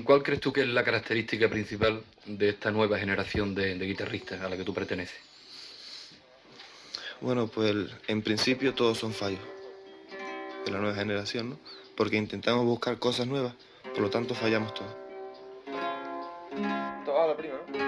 ¿Cuál crees tú que es la característica principal de esta nueva generación de guitarristas a la que tú perteneces? Bueno, pues en principio todos son fallos de la nueva generación, ¿no? Porque intentamos buscar cosas nuevas, por lo tanto fallamos todos. Toda la prima, ¿no?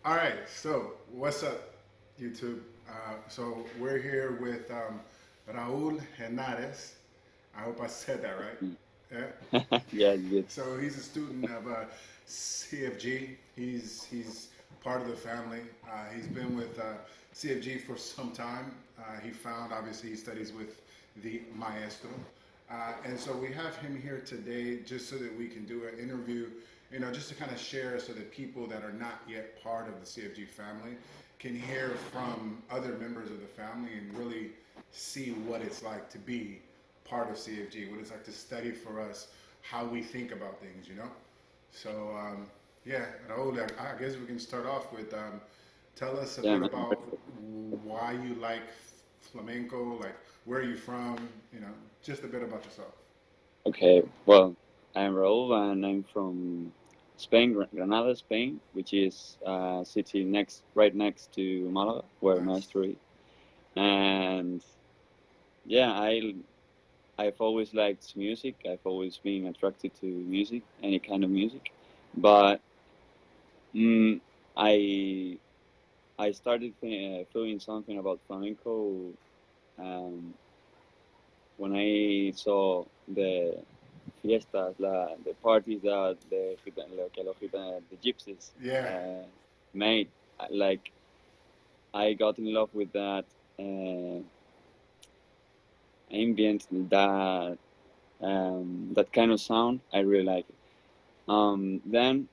All right, so what's up, YouTube? So we're here with Raúl Henares. I hope I said that right. Yeah. Yeah, it's good. So he's a student of CFG. He's part of the family. He's been with CFG for some time. He found, obviously, he studies with the Maestro. And so we have him here today just so that we can do an interview, you know, just to kind of share so that people that are not yet part of the CFG family can hear from other members of the family and really see what it's like to be part of CFG, what it's like to study for us, how we think about things, you know? So, yeah, Raúl, I guess we can start off with tell us a bit about why you like flamenco, like where are you from, you know, just a bit about yourself. Okay, well, I'm Raúl and I'm from Spain, Granada, Spain, which is a city right next to Malaga, where Nice. Maestro is. And yeah, I've always liked music. I've always been attracted to music, any kind of music. But I started feeling something about flamenco when I saw the fiestas, the parties that the gypsies Yeah. made. Like I got in love with that ambient, that kind of sound. I really like it. Then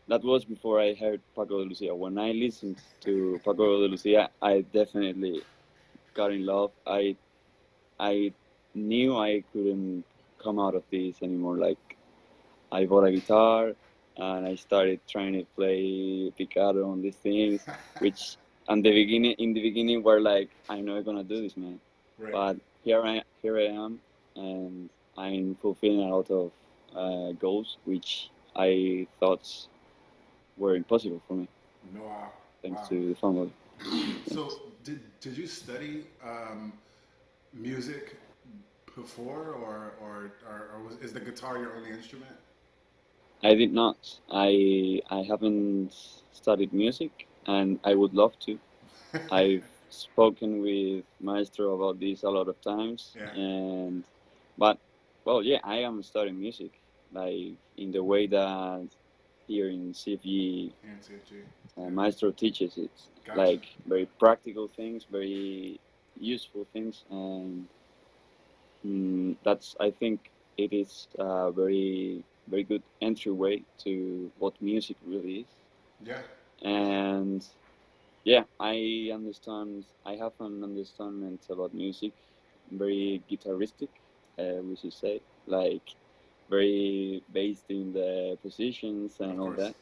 that was before I heard Paco de Lucia. When I listened to Paco de Lucia, I definitely got in love. I knew I couldn't come out of this anymore. Like I bought a guitar and I started trying to play picado on these things, which in the beginning were like, I'm not gonna do this, man. Right. But here I am, and I'm fulfilling a lot of goals which I thought were impossible for me, Wow. thanks Wow. to the family. So did you study music before, or is the guitar your only instrument? I did not. I haven't studied music, and I would love to. I've spoken with Maestro about this a lot of times, Yeah. but well, yeah, I am studying music, like in the way that here in CFG CFG. Maestro teaches it, Gotcha. like very practical things, very useful things, and that's, I think it is a very good entryway to what music really is. Yeah. And yeah, I understand. I have an understanding about music, very guitaristic, we should say, like very based in the positions Of and all course. that.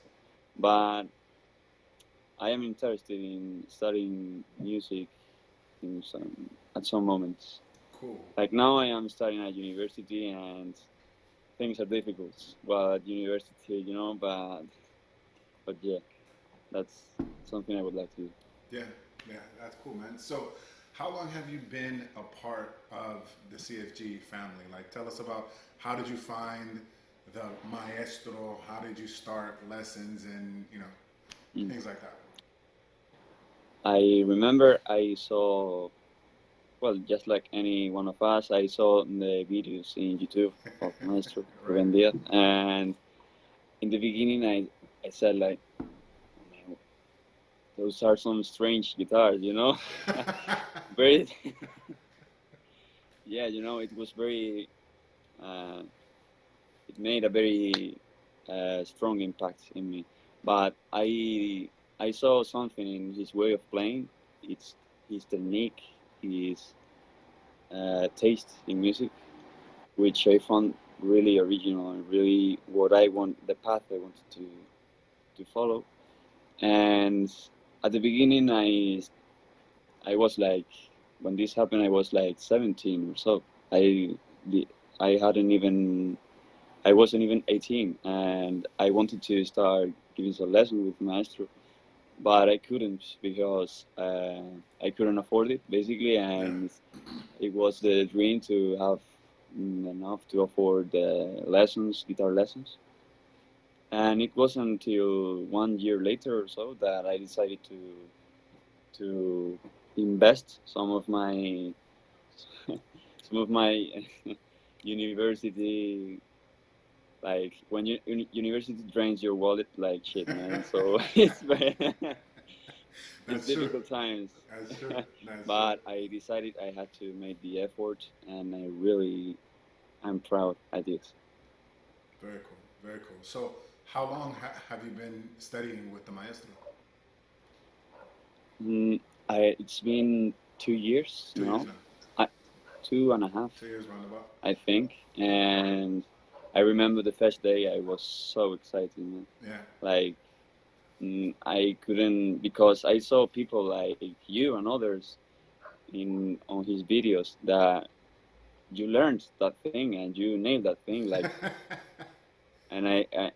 But I am interested in studying music at some moments. Cool. Like now, I am studying at university, and things are difficult. Well, at university, but yeah, that's something I would like to do. Yeah. Yeah. That's cool, man. So, how long have you been a part of the CFG family? Like, tell us about how did you find the maestro? How did you start lessons and things like that? I remember I saw, well, just like any one of us, I saw the videos in YouTube of Maestro Right. Revendía, and in the beginning, I said like, "Man, those are some strange guitars, very, yeah, it was very uh, it made a very strong impact in me. But I saw something in his way of playing. It's his technique, his taste in music, which I found really original and really what I want, the path I wanted to follow. And at the beginning, I was like, when this happened, I was like 17 or so. I the I hadn't even I wasn't even 18, and I wanted to start giving some lessons with Maestro, but I couldn't because I couldn't afford it basically, Yeah. and it was the dream to have enough to afford lessons, guitar lessons. And it wasn't until 1 year later or so that I decided to invest some of my university, like when university drains your wallet like shit, man. So it's very it's That's true. difficult times. That's true. That's true. But I decided I had to make the effort, and I'm proud I did. Very cool. Very cool. So, how long have you been studying with the maestro? Mm, it's been 2 years 2 years now, now. I, 2.5, 2 years roundabout. I think. And I remember the first day I was so excited, man. Yeah. Like I couldn't, because I saw people like you and others in on his videos that you learned that thing and you nailed that thing, like, and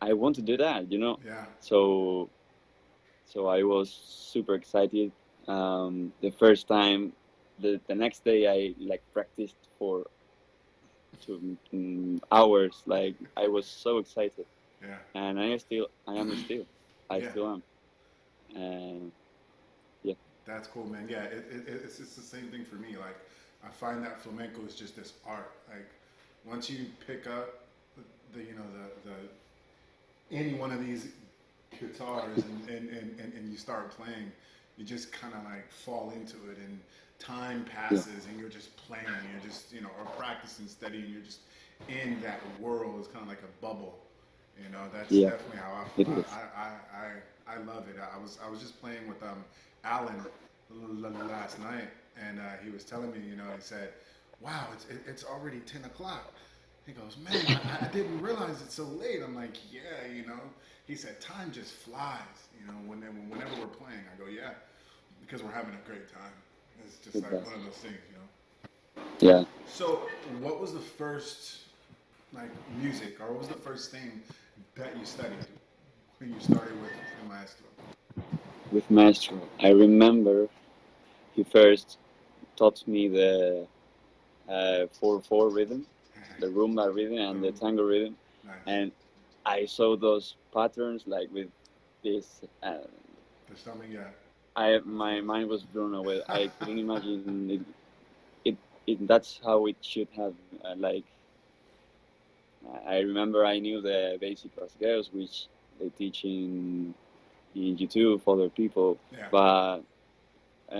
I want to do that. Yeah. So I was super excited. The first time, the next day I like practiced for 2 hours. Like I was so excited, Yeah. and I Yeah. still am, and yeah, That's cool, man. Yeah, it's the same thing for me. Like, I find that flamenco is just this art. Like, once you pick up the you know the any one of these guitars and you start playing, you just kind of like fall into it, and time yeah, passes, and you're just playing, you're just or practicing, studying, you're just in that world. It's kind of like a bubble. That's yeah. definitely how It is. I love it. I was just playing with Alan last night, and he was telling me, he said, "Wow, it's already 10 o'clock." He goes, "Man, I didn't realize it's so late." I'm like, "Yeah, He said, "Time just flies." Whenever we're playing, I go, "Yeah," because we're having a great time. It's just It like does. one of those things. Yeah. So, what was the first like music, or what was the first thing that you studied when you started with the maestro? With Maestro, I remember he first taught me the 4/4 rhythm, the rumba rhythm, and the Um, tango rhythm, nice. and I saw those patterns like with this. The stomach, yeah. That's My mind was blown away. nice. I couldn't imagine it. That's how it should have. Like I remember, I knew the basic rasgueos, which they teach in YouTube for other people, Yeah. but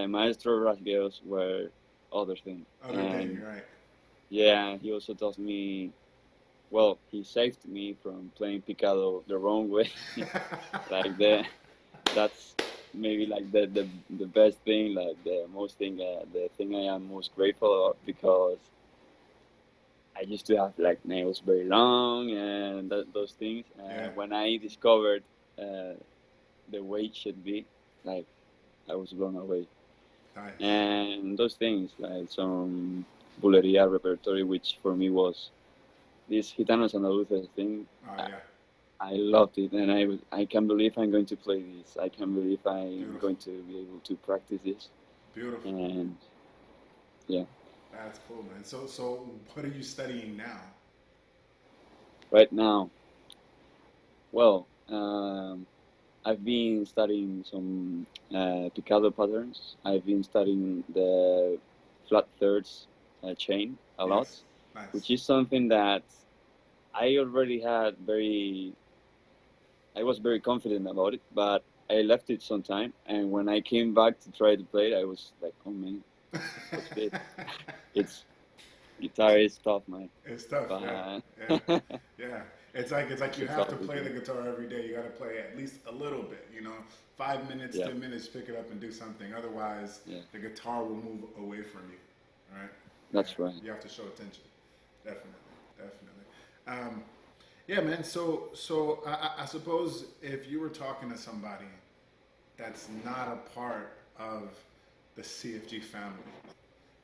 Maestro rasgueos were other thing. Other thing, And right? yeah, he also taught me. Well, he saved me from playing picado the wrong way. Like that's maybe like the best thing, like the thing I am most grateful of, because I used to have like nails very long and those things. Yeah. And when I discovered uh, the way it should be, like I was blown away. Nice. And those things, like some buleria repertory, which for me was this Gitanos Andaluces thing. Oh I, yeah. I loved it, and I can't believe I'm going to play this. I can't believe I'm Beautiful. going to be able to practice this. Beautiful. And yeah, That's cool, man. So what are you studying now? right now, well, I've been studying some picado patterns. I've been studying the flat thirds chain a lot, Yes. Nice. which is something that I already had I was very confident about it, but I left it some time. And when I came back to try to play it, I was like, oh man, what's this? It's Guitar is tough, man. It's tough, But yeah. It's like you it's have to all play the good. guitar every day. You got to play at least a little bit. 5 minutes, Yeah, 10 minutes, pick it up and do something. Otherwise, yeah, the guitar will move away from you. Right? Yeah. that's right. You have to show attention. Definitely, definitely. Yeah, man. So I suppose if you were talking to somebody that's not a part of the CFG family,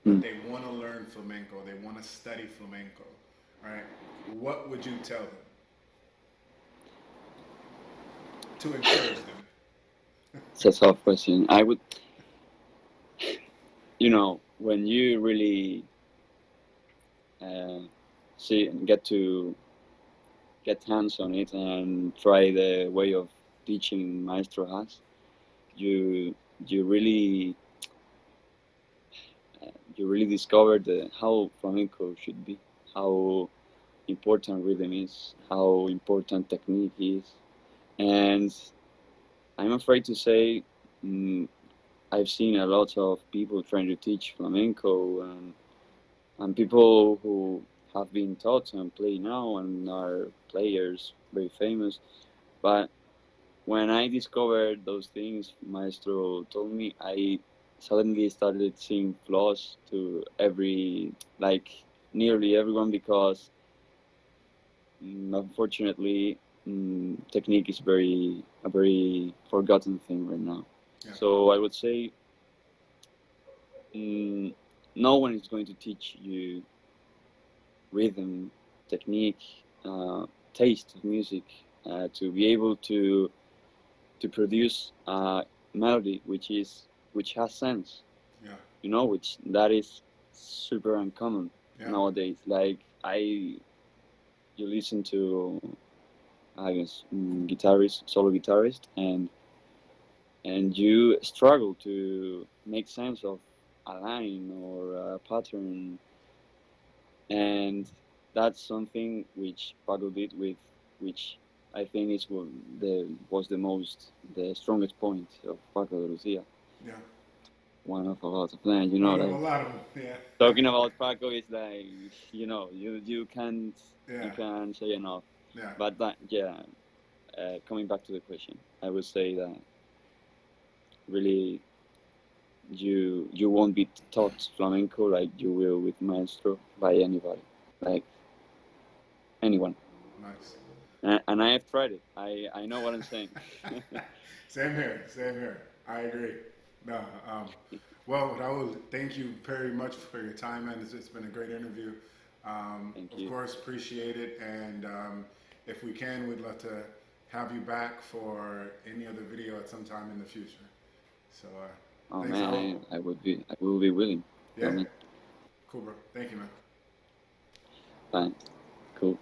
but Mm. they want to learn flamenco, they want to study flamenco, right? What would you tell them to encourage them? It's a tough question. I would, when you really uh, see and get hands on it and try the way of teaching Maestro has, you you really you really discover how flamenco should be, how important rhythm is, how important technique is, and I'm afraid to say, mm, I've seen a lot of people trying to teach flamenco, and people who have been taught and play now and are players very famous. But when I discovered those things, Maestro told me, I suddenly started seeing flaws to like nearly everyone, because unfortunately, technique is a very forgotten thing right now. Yeah, So I would say, mm, no one is going to teach you rhythm, technique, taste of music, to be able to produce a melody which has sense. yeah, Which that is super uncommon yeah, nowadays. Like you listen to, I guess, solo guitarist, and you struggle to make sense of a line or a pattern, and that's something which Pago did with, which I think was the strongest point of Paco de Lucia. yeah. One of a lot of them, One of a like lot of them. Yeah, talking about Paco is like, you can't yeah, say enough. yeah, But that, yeah, coming back to the question, I would say that really you won't be taught flamenco like you will with Maestro by anybody, like anyone. nice. And I have tried it. I know what I'm saying. Same here, same here. I agree. No, well, Raul, thank you very much for your time, man. It's been a great interview. Thank Of you. course, appreciate it. And if we can, we'd love to have you back for any other video at some time in the future. So, Oh thanks, Raul. man, I will be willing. Tell Yeah, me. cool, bro. Thank you, man. Fine. Cool.